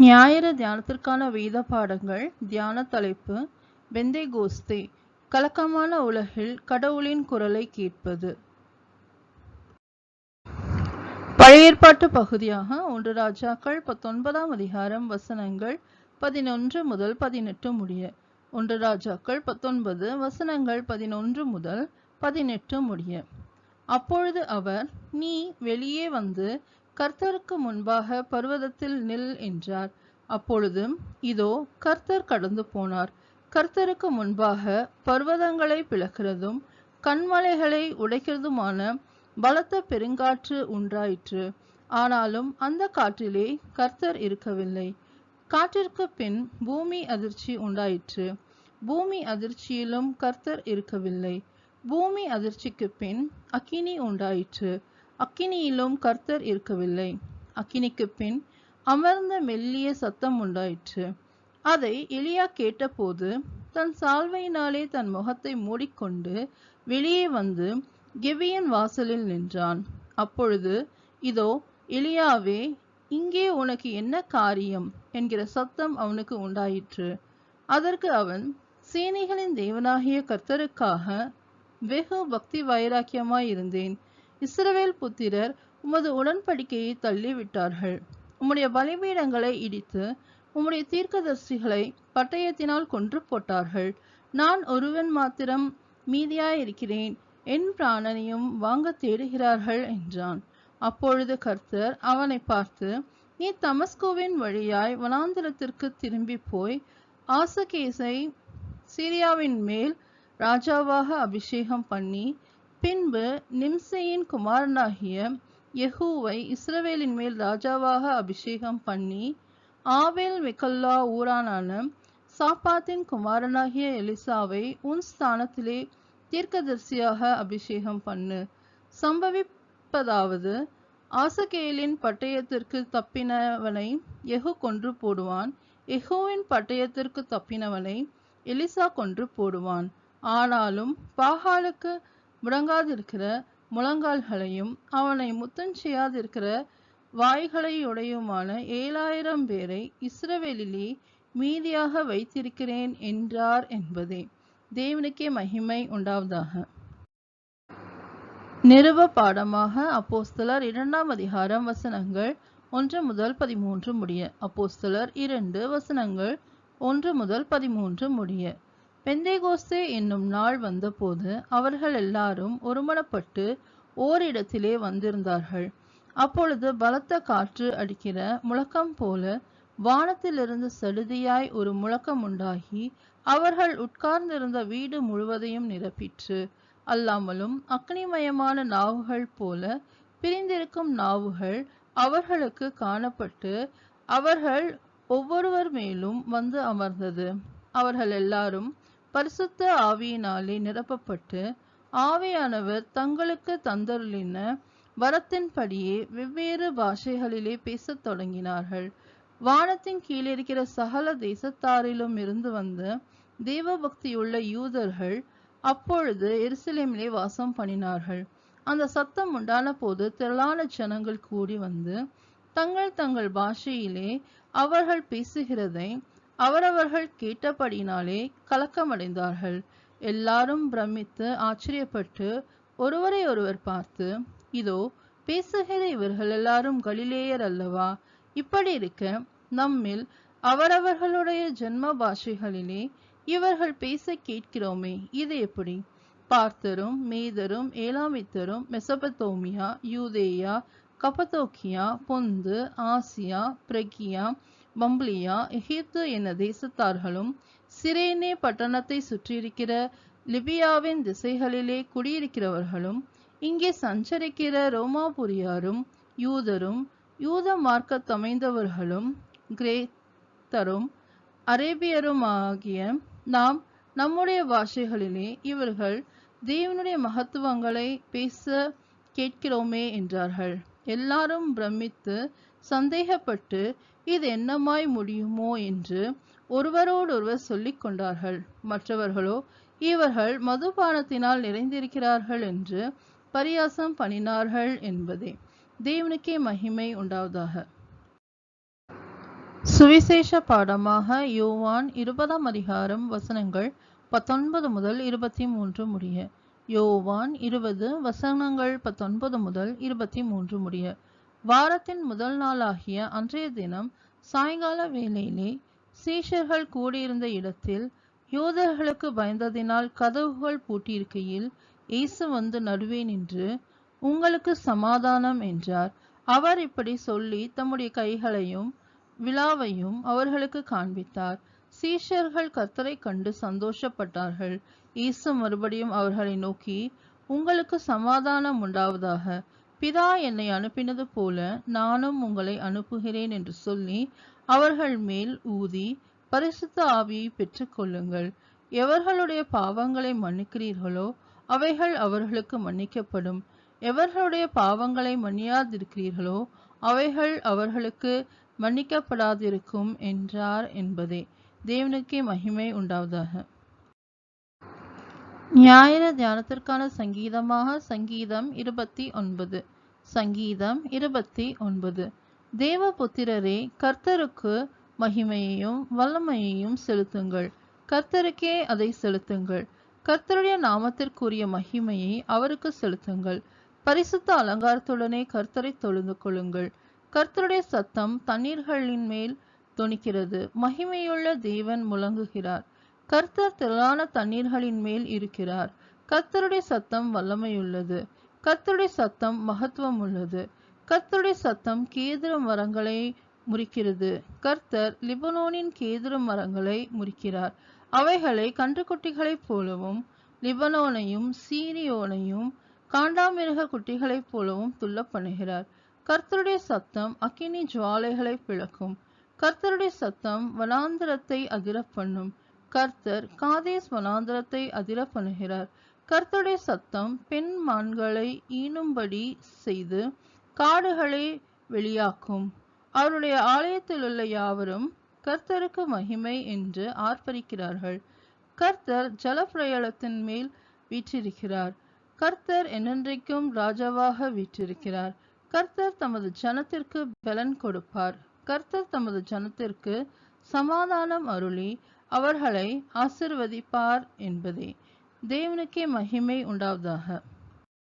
ஞாயிறு தியானத்திற்கான வேத பாடங்கள். தியான தலைப்பு பெந்தேகோஸ்தே, கலக்கமான உலகில் கடவுளின் குரலை கேட்பது. பழைய ஏற்பாட்டு பகுதியாக 1 ராஜாக்கள் 19ஆம் அதிகாரம் வசனங்கள் 11 முதல் 18 முடிய. 1 ராஜாக்கள் 19 வசனங்கள் 11 முதல் 18 முடிய. அப்பொழுது அவர், நீ வெளியே வந்து கர்த்தருக்கு முன்பாக பர்வதத்தில் நில் என்றார். அப்பொழுது இதோ கர்த்தர் கடந்து போனார். கர்த்தருக்கு முன்பாக பர்வதங்களை பிளக்கிறதும் கன்மலைகளை உடைக்கிறதுமான பலத்த பெருங்காற்று உண்டாயிற்று. ஆனாலும் அந்த காற்றிலே கர்த்தர் இருக்கவில்லை. காற்றிற்கு பின் பூமி அதிர்ச்சி உண்டாயிற்று. பூமி அதிர்ச்சியிலும் கர்த்தர் இருக்கவில்லை. பூமி அதிர்ச்சிக்கு பின் அக்கினி உண்டாயிற்று. அக்கினியிலும் கர்த்தர் இருக்கவில்லை. அக்கினிக்கு பின் அமர்ந்த மெல்லிய சத்தம் உண்டாயிற்று. அதை எலியா கேட்டபோது தன் சால்வையினாலே தன் முகத்தை மூடிக்கொண்டு வெளியே வந்து கெபியன் வாசலில் நின்றான். அப்பொழுது இதோ, எலியாவே, இங்கே உனக்கு என்ன காரியம் என்கிற சத்தம் அவனுக்கு உண்டாயிற்று. அதற்கு அவன், சேனைகளின் தேவனாகிய கர்த்தருக்காக வெகு பக்தி வைராக்கியமாய் இருந்தேன். இஸ்ரவேல் புத்திரர் உமது உடன்படிக்கையை தள்ளிவிட்டார்கள். உம்முடைய பலிபீடங்களை இடித்து உம்முடைய தீர்க்கதரிசிகளை பட்டயத்தினால் கொன்று போட்டார்கள். நான் ஒருவன் மாத்திரம் மீதியாயிருக்கிறேன். என் பிராணனையும் வாங்க தேடுகிறார்கள் என்றான். அப்பொழுது கர்த்தர் அவனை பார்த்து, நீ தமஸ்குவின் வழியாய் வனாந்திரத்திற்கு திரும்பி போய் ஆசகேசை சீரியாவின் மேல் ராஜாவாக அபிஷேகம் பண்ணி, பின்பு நிம்சையின் குமாரனாகிய யெகூவை இஸ்ரவேலின் மேல் ராஜாவாக அபிஷேகம் பண்ணி, ஆவேல் மெகல்லா ஊரானான சாப்பாத்தின் குமாரனாகிய எலிசாவை உன் ஸ்தானத்திலே தீர்க்கதரிசியாக அபிஷேகம் பண்ணு. சம்பவிப்பதாவது, ஆசகேலின் பட்டயத்திற்கு தப்பினவனை யெகூ கொன்று போடுவான். யெகூவின் பட்டயத்திற்கு தப்பினவனை எலிசா கொன்று போடுவான். ஆனாலும் பாகாலுக்கு முடங்காதிருக்கிற முழங்கால்களையும் அவனை முத்தம் செய்யாதிருக்கிற வாய்களையுடையுமான 7000 பேரை இஸ்ரவேலிலே மீதியாக வைத்திருக்கிறேன் என்றார் என்பதே. தேவனுக்கே மகிமை உண்டாவதாக. நிருப பாடமாக அப்போஸ்தலர் 2ஆம் அதிகாரம் வசனங்கள் 1 முதல் 13 முடிய. அப்போஸ்தலர் 2 வசனங்கள் 1 முதல் 13 முடிய. பெந்தேகோஸ்தே என்னும் நாள் வந்தபோது அவர்கள் எல்லாரும் ஒருமனப்பட்டு ஓரிடத்திலே வந்திருந்தார்கள். அப்பொழுது பலத்த காற்று அடிக்கிற முழக்கம் போல வானத்திலிருந்து சடுதியாய் ஒரு முழக்கம் உண்டாகி அவர்கள் உட்கார்ந்திருந்த வீடு முழுவதையும் நிரப்பிற்று. அல்லாமலும் அக்னிமயமான நாவுகள் போல பிரிந்திருக்கும் நாவுகள் அவர்களுக்கு காணப்பட்டு அவர்கள் ஒவ்வொருவர் மேலும் வந்து அமர்ந்தது. அவர்கள் எல்லாரும் பரிசுத்த ஆவியினாலே நிரப்பப்பட்டு ஆவியானவர் தங்களுக்கு தந்தருளின வரத்தின்படியே வெவ்வேறு பாஷைகளிலே பேசத் தொடங்கினார்கள். வானத்தின் கீழிருக்கிற சகல தேசத்தாரிலும் இருந்து வந்த தேவபக்தியுள்ள யூதர்கள் அப்பொழுது எருசலேமிலே வாசம் பண்ணினார்கள். அந்த சத்தம் உண்டான போது திரளான ஜனங்கள் கூடி வந்து தங்கள் தங்கள் பாஷையிலே அவர்கள் பேசுகிறதை அவரவர்கள் கேட்டபடினாலே கலக்கமடைந்தார்கள். எல்லாரும் பிரமித்து ஆச்சரியப்பட்டு ஒருவரை ஒருவர் பார்த்து, இதோ, பேசுகிற இவர்கள் எல்லாரும் கலிலேயர் அல்லவா? இப்படி இருக்க நம்மில் அவரவர்களுடைய ஜென்ம பாஷைகளிலே இவர்கள் பேச கேட்கிறோமே, இது எப்படி? பார்த்தரும் மேதரும் ஏலாமித்தரும் மெசபத்தோமியா யூதேயா கப்பதோக்கியா பொந்து ஆசியா பிரகியா பம்பிலியா எகிப்து என தேசத்தார்களும் சிரேனே பட்டணத்தை சுற்றியிருக்கிற லிபியாவின் திசைகளிலே குடியிருக்கிறவர்களும் இங்கே சஞ்சரிக்கிற ரோமாபுரியாரும் யூதரும் யூத மார்க்கத்தமைந்தவர்களும் கிரேத்தரும் அரேபியருமாகிய நாம் நம்முடைய பாஷைகளிலே இவர்கள் தேவனுடைய மகத்துவங்களை பேச கேட்கிறோமே என்றார்கள். எல்லாரும் பிரமித்து சந்தேகப்பட்டு இது என்னமாய் முடியுமோ என்று ஒருவரோடொருவர் சொல்லிக் கொண்டார்கள். மற்றவர்களோ இவர்கள் மதுபானத்தினால் நிறைந்திருக்கிறார்கள் என்று பரியாசம் பண்ணினார்கள் என்பதே. தேவனுக்கே மகிமை உண்டாவதாக. சுவிசேஷ பாடமாக யோவான் 20ஆம் அதிகாரம் வசனங்கள் 19 முதல் 23 முடிய. யோவான் 20 வசனங்கள் 19 முதல் 23 முடிய. வாரத்தின் முதல் நாளாகிய அன்றைய தினம் சாயங்கால வேளையிலே சீஷர்கள் கூடியிருந்த இடத்தில் யூதர்களுக்கு பயந்ததினால் கதவுகள் பூட்டியிருக்கையில் இயேசு வந்து நடுவே நின்று, உங்களுக்கு சமாதானம் என்றார். அவர் இப்படி சொல்லி தம்முடைய கைகளையும் விலாவையும் அவர்களுக்கு காண்பித்தார். சீஷர்கள் கர்த்தரை கண்டு சந்தோஷப்பட்டார்கள். இயேசு மறுபடியும் அவர்களை நோக்கி, உங்களுக்கு சமாதானம் உண்டாவதாக. பிதா என்னை அனுப்பினது போல நானும் உங்களை அனுப்புகிறேன் என்று சொல்லி அவர்கள் மேல் ஊதி பரிசுத்த ஆவியை பெற்றுக்கொள்ளுங்கள். எவர்களுடைய பாவங்களை மன்னிக்கிறீர்களோ அவைகள் அவர்களுக்கு மன்னிக்கப்படும். எவர்களுடைய பாவங்களை மன்னியாதிருக்கிறீர்களோ அவைகள் அவர்களுக்கு மன்னிக்கப்படாதிருக்கும் என்றார் என்பதே. தேவனுக்கே மகிமை உண்டாவதாக. ஞாயிறு தியானத்திற்கான சங்கீதமாக சங்கீதம் 29. சங்கீதம் 29. தேவபுத்திரரே, கர்த்தருக்கு மகிமையையும் வல்லமையையும் செலுத்துங்கள். கர்த்தருக்கே அதை செலுத்துங்கள். கர்த்தருடைய நாமத்திற்குரிய மகிமையை அவருக்கு செலுத்துங்கள். பரிசுத்த அலங்காரத்துடனே கர்த்தரை தொழுது கொள்ளுங்கள். கர்த்தருடைய சத்தம் தண்ணீர்களின் மேல் தொனிக்கிறது. மகிமையுள்ள தேவன் முழங்குகிறார். கர்த்தர் திரளான தண்ணீர்களின் மேல் இருக்கிறார். கர்த்தருடைய சத்தம் வல்லமையுள்ளது. கர்த்தருடைய சத்தம் மகத்துவம் உள்ளது. கர்த்தருடைய சத்தம் கேதுரு மரங்களை முறிக்கிறது. கர்த்தர் லிபனோனின் கேதுரு மரங்களை முறிக்கிறார். அவைகளை கன்றுக்குட்டிகளைப் போலவும் லிபனோனையும் சீரியோனையும் காண்டாமிருக குட்டிகளைப் போலவும் துள்ள பண்ணுகிறார். கர்த்தருடைய சத்தம் அக்கினி ஜுவாலைகளை பிளக்கும். கர்த்தருடைய சத்தம் வனாந்திரத்தை அதிர பண்ணும். கர்த்தர் காதேஸ் வனாந்திரத்தை அதிர பண்ணுகிறார். கர்த்தருடைய சத்தம் பெண் மான்களை ஈனும்படி செய்து காடுகளை வெளியாக்கும். அவருடைய ஆலயத்திலுள்ள யாவரும் கர்த்தருக்கு மகிமை என்று ஆர்ப்பரிக்கிறார்கள். கர்த்தர் ஜலப்பிரளயத்தின் மேல் வீற்றிருக்கிறார். கர்த்தர் என்றென்றைக்கும் ராஜாவாக வீற்றிருக்கிறார். கர்த்தர் தமது ஜனத்திற்கு பலன் கொடுப்பார். கர்த்தர் தமது ஜனத்திற்கு சமாதானம் அருளி அவர்களை ஆசிர்வதிப்பார் என்பதே. தேவனுக்கே மகிமை உண்டாவதாக.